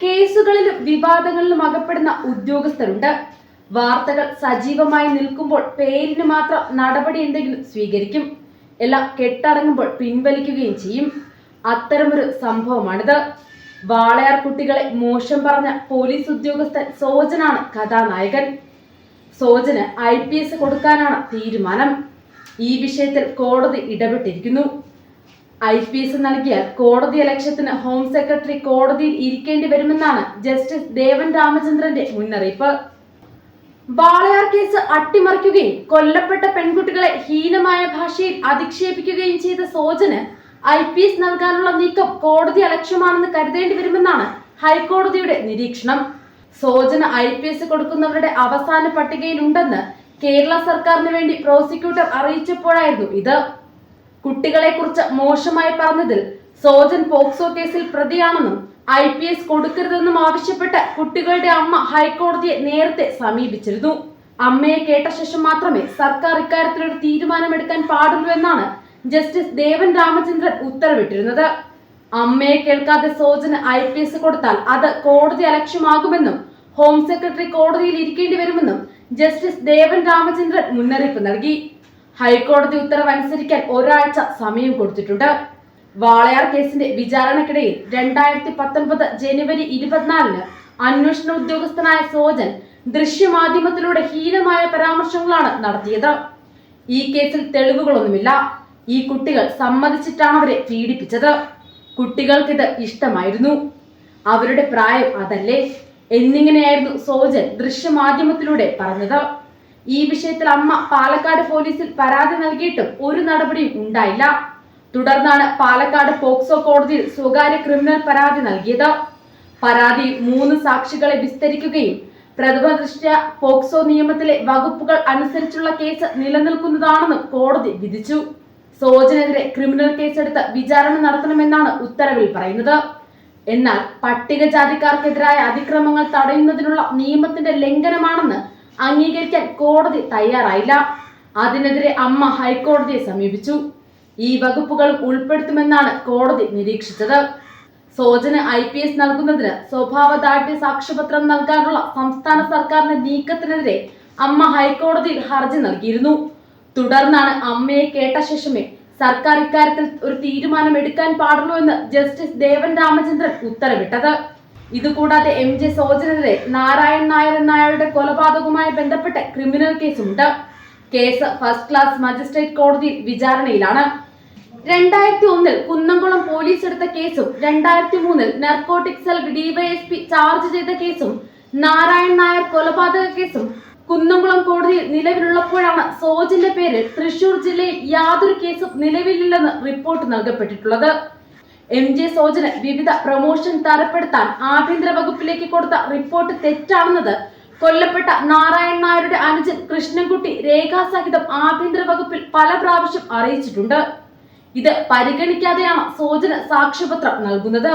കേസുകളിലും വിവാദങ്ങളിലും അകപ്പെടുന്ന ഉദ്യോഗസ്ഥരുണ്ട്. വാർത്തകൾ സജീവമായി നിൽക്കുമ്പോൾ പേരിന് മാത്രം നടപടി എന്തെങ്കിലും സ്വീകരിക്കും. എല്ലാം കെട്ടടങ്ങുമ്പോൾ പിൻവലിക്കുകയും ചെയ്യും. അത്തരമൊരു സംഭവമാണിത്. വാളയാർ കുട്ടികളെ മോശം പറഞ്ഞ പോലീസ് ഉദ്യോഗസ്ഥൻ സോജനാണ് കഥാനായകൻ. സോജന് IPS കൊടുക്കാനാണ് തീരുമാനം. ഈ വിഷയത്തിൽ കോടതി ഇടപെട്ടിരിക്കുന്നു. IPS നൽകിയാൽ കോടതി അലക്ഷ്യത്തിന് ഹോം സെക്രട്ടറി കോടതിയിൽ ഇരിക്കേണ്ടി വരുമെന്നാണ് ജസ്റ്റിസ് ദേവൻ രാമചന്ദ്രന്റെ മുന്നറിയിപ്പ്. വാളയാർ കേസ് അട്ടിമറിക്കുകയും കൊല്ലപ്പെട്ട പെൺകുട്ടികളെ ഹീനമായ ഭാഷയിൽ അധിക്ഷേപിക്കുകയും ചെയ്ത സോജന് IPS നൽകാനുള്ള നീക്കം കോടതി അലക്ഷ്യമാണെന്ന് കരുതേണ്ടി വരുമെന്നാണ് ഹൈക്കോടതിയുടെ നിരീക്ഷണം. സോജന് IPS കൊടുക്കുന്നവരുടെ അവസാന പട്ടികയിലുണ്ടെന്ന് കേരള സർക്കാരിന് വേണ്ടി പ്രോസിക്യൂട്ടർ അറിയിച്ചപ്പോഴായിരുന്നു ഇത്. കുട്ടികളെ കുറിച്ച് മോശമായി പറഞ്ഞതിൽ സോജൻ പോക്സോ കേസിൽ പ്രതിയാണെന്നും IPS കൊടുക്കരുതെന്നും ആവശ്യപ്പെട്ട് കുട്ടികളുടെ അമ്മ ഹൈക്കോടതിയെ നേരത്തെ സമീപിച്ചിരുന്നു. അമ്മയെ കേട്ട ശേഷം മാത്രമേ സർക്കാർ ഇക്കാര്യത്തിലൊരു തീരുമാനമെടുക്കാൻ പാടുള്ളൂ എന്നാണ് ജസ്റ്റിസ് ദേവൻ രാമചന്ദ്രൻ ഉത്തരവിട്ടിരുന്നത്. അമ്മയെ കേൾക്കാതെ സോജന് IPS കൊടുത്താൽ അത് കോടതി അലക്ഷ്യമാകുമെന്നും ഹോം സെക്രട്ടറി കോടതിയിൽ ഇരിക്കേണ്ടി വരുമെന്നും ജസ്റ്റിസ് ദേവൻ രാമചന്ദ്രൻ മുന്നറിയിപ്പ് നൽകി. ഹൈക്കോടതി ഉത്തരവ് അനുസരിക്കാൻ ഒരാഴ്ച സമയം കൊടുത്തിട്ടുണ്ട്. വാളയാർ കേസിന്റെ വിചാരണക്കിടയിൽ 2019 ജനുവരി 24 അന്വേഷണ ഉദ്യോഗസ്ഥനായ സോജൻ ദൃശ്യമാധ്യമത്തിലൂടെ ഹീനമായ പരാമർശങ്ങളാണ് നടത്തിയത്. ഈ കേസിൽ തെളിവുകളൊന്നുമില്ല. ഈ കുട്ടികൾ സമ്മതിച്ചിട്ടാണ് അവരെ പീഡിപ്പിച്ചത്. കുട്ടികൾക്കിത് ഇഷ്ടമായിരുന്നു. അവരുടെ പ്രായം അതല്ലേ എന്നിങ്ങനെയായിരുന്നു സോജൻ ദൃശ്യമാധ്യമത്തിലൂടെ പറഞ്ഞത്. ഈ വിഷയത്തിൽ അമ്മ പാലക്കാട് പോലീസിൽ പരാതി നൽകിയിട്ടും ഒരു നടപടിയും ഉണ്ടായില്ല. തുടർന്നാണ് പാലക്കാട് പോക്സോ കോടതിയിൽ സ്വകാര്യ ക്രിമിനൽ പരാതി നൽകിയത്. പരാതിയിൽ 3 സാക്ഷികളെ വിസ്തരിക്കുകയും പ്രഥമ ദൃഷ്ട്യാ പോക്സോ നിയമത്തിലെ വകുപ്പുകൾ അനുസരിച്ചുള്ള കേസ് നിലനിൽക്കുന്നതാണെന്നും കോടതി വിധിച്ചു. സോജനെതിരെ ക്രിമിനൽ കേസെടുത്ത് വിചാരണ നടത്തണമെന്നാണ് ഉത്തരവിൽ പറയുന്നത്. എന്നാൽ പട്ടികജാതിക്കാർക്കെതിരായ അതിക്രമങ്ങൾ തടയുന്നതിനുള്ള നിയമത്തിന്റെ ലംഘനമാണെന്ന് അംഗീകരിക്കാൻ കോടതി തയ്യാറായില്ല. അതിനെതിരെ അമ്മ ഹൈക്കോടതിയെ സമീപിച്ചു. ഈ വകുപ്പുകൾ ഉൾപ്പെടുത്തുമെന്നാണ് കോടതി നിരീക്ഷിച്ചത്. സോജന് IPS നൽകുന്നതിന് സ്വഭാവദാഢ്യ സാക്ഷ്യപത്രം നൽകാനുള്ള സംസ്ഥാന സർക്കാരിന്റെ നീക്കത്തിനെതിരെ അമ്മ ഹൈക്കോടതിയിൽ ഹർജി നൽകിയിരുന്നു. തുടർന്നാണ് അമ്മയെ കേട്ട ശേഷമേ സർക്കാർ ഇക്കാര്യത്തിൽ ഒരു തീരുമാനം എടുക്കാൻ പാടുള്ളൂ എന്ന് ജസ്റ്റിസ് ദേവൻ രാമചന്ദ്രൻ ഉത്തരവിട്ടത്. ഇതുകൂടാതെ MJ സോജനെതിരെ നാരായൺ നായർ എന്നയാളുടെ കൊലപാതകവുമായി ബന്ധപ്പെട്ട് ക്രിമിനൽ കേസുണ്ട്. കേസ് ഫസ്റ്റ് ക്ലാസ് മജിസ്ട്രേറ്റ് കോടതിയിൽ വിചാരണയിലാണ്. 2001 കുന്നംകുളം പോലീസ് എടുത്ത കേസും 2003 നർക്കോട്ടിക് സെൽ DYSP ചാർജ് ചെയ്ത കേസും നാരായൺ നായർ കൊലപാതക കേസും കുന്നംകുളം കോടതിയിൽ നിലവിലുള്ളപ്പോഴാണ് സോജന്റെ പേരിൽ തൃശൂർ ജില്ലയിൽ യാതൊരു കേസും നിലവിലില്ലെന്ന് റിപ്പോർട്ട് നൽകപ്പെട്ടിട്ടുള്ളത്. MJ സോജന് വിവിധ പ്രൊമോഷൻ തരപ്പെടുത്താൻ ആഭ്യന്തര വകുപ്പിലേക്ക് കൊടുത്ത റിപ്പോർട്ട് തെറ്റാണെന്നത് കൊല്ലപ്പെട്ട നാരായൺ നായരുടെ അനുജൻ കൃഷ്ണൻകുട്ടി രേഖാസഹിതം ആഭ്യന്തര വകുപ്പിൽ പല പ്രാവശ്യം അറിയിച്ചിട്ടുണ്ട്. ഇത് പരിഗണിക്കാതെയാണ് സോജന് സാക്ഷ്യപത്രം നൽകുന്നത്.